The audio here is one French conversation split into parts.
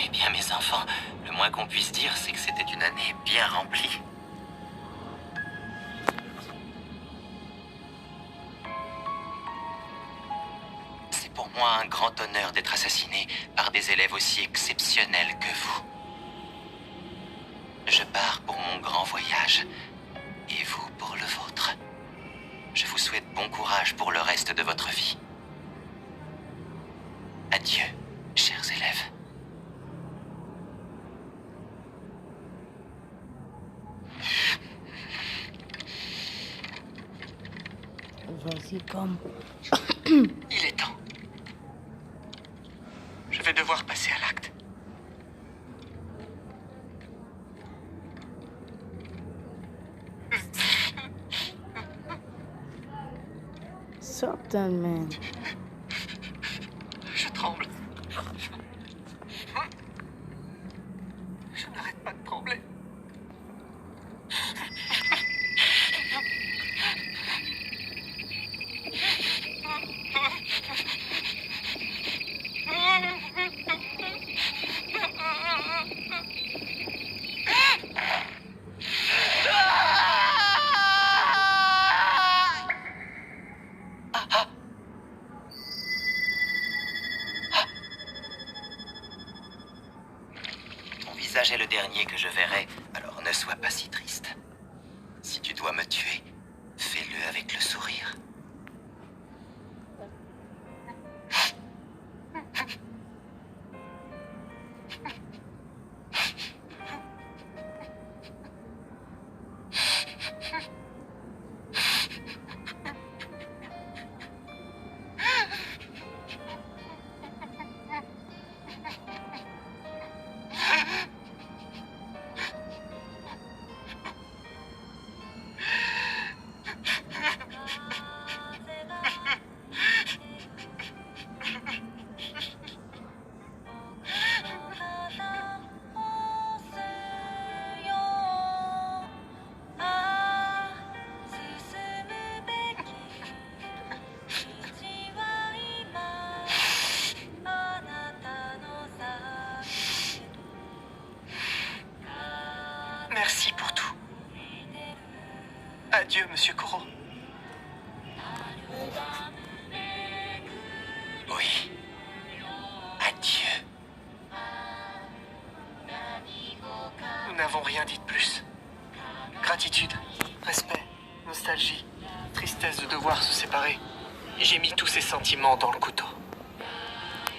Eh bien, mes enfants, le moins qu'on puisse dire, c'est que c'était une année bien remplie. C'est pour moi un grand honneur d'être assassiné par des élèves aussi exceptionnels que vous. Je pars pour mon grand voyage, et vous pour le vôtre. Je vous souhaite bon courage pour le reste de votre vie. Adieu, chers élèves. Vas-y, comme. Il est temps. Je vais devoir passer à l'acte. Certainement. Je tremble. Je n'arrête pas de trembler. Ton visage est le dernier que je verrai, alors ne sois pas si triste. Si tu dois me tuer, fais-le avec le sourire. Merci pour tout. Adieu, Monsieur Koro. Oui. Adieu. Nous n'avons rien dit de plus. Gratitude, respect, nostalgie, tristesse de devoir se séparer. J'ai mis tous ces sentiments dans le couteau.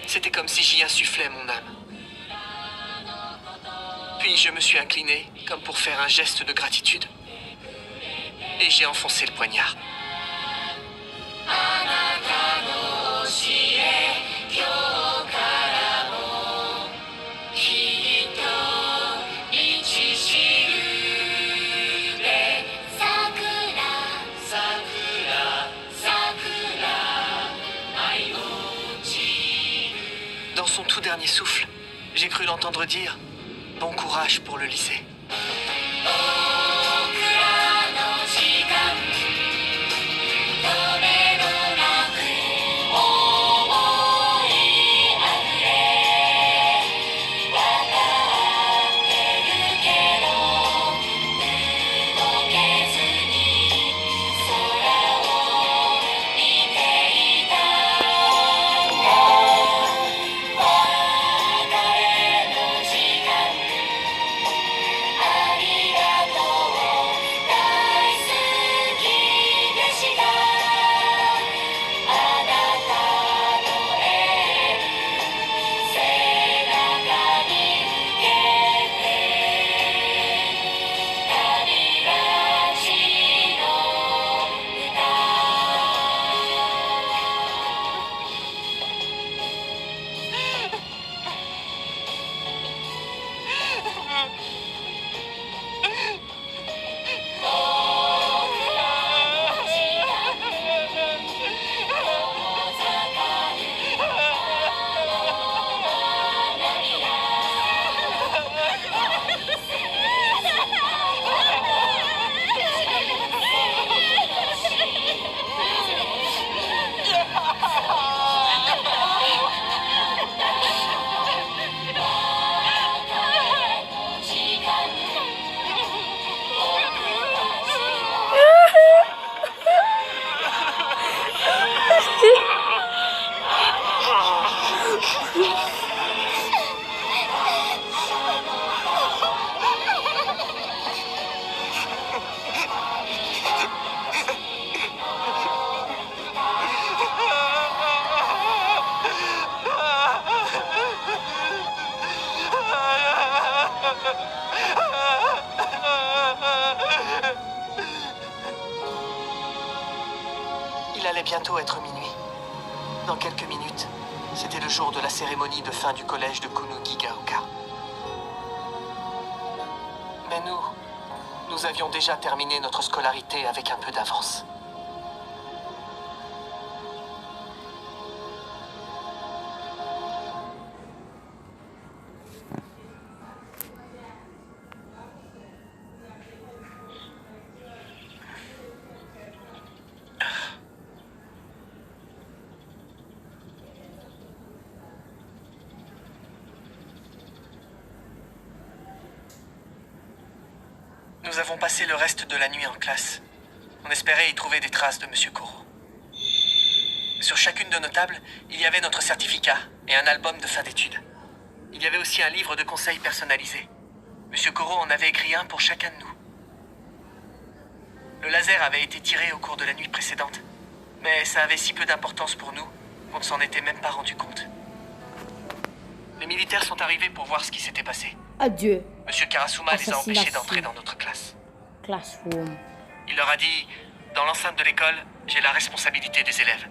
C'était comme si j'y insufflais mon âme. Puis je me suis incliné, comme pour faire un geste de gratitude. Et j'ai enfoncé le poignard. Dans son tout dernier souffle, j'ai cru l'entendre dire « Bon courage pour le lycée ». Il allait bientôt être minuit. Dans quelques minutes, c'était le jour de la cérémonie de fin du collège de Kunugigaoka. Mais nous avions déjà terminé notre scolarité avec un peu d'avance. Nous avons passé le reste de la nuit en classe. On espérait y trouver des traces de Monsieur Koro. Sur chacune de nos tables, il y avait notre certificat et un album de fin d'études. Il y avait aussi un livre de conseils personnalisé. Monsieur Koro en avait écrit un pour chacun de nous. Le laser avait été tiré au cours de la nuit précédente, mais ça avait si peu d'importance pour nous qu'on ne s'en était même pas rendu compte. Les militaires sont arrivés pour voir ce qui s'était passé. Adieu. Monsieur Karasuma les a empêchés d'entrer dans notre classe. Classroom. Il leur a dit « Dans l'enceinte de l'école, j'ai la responsabilité des élèves.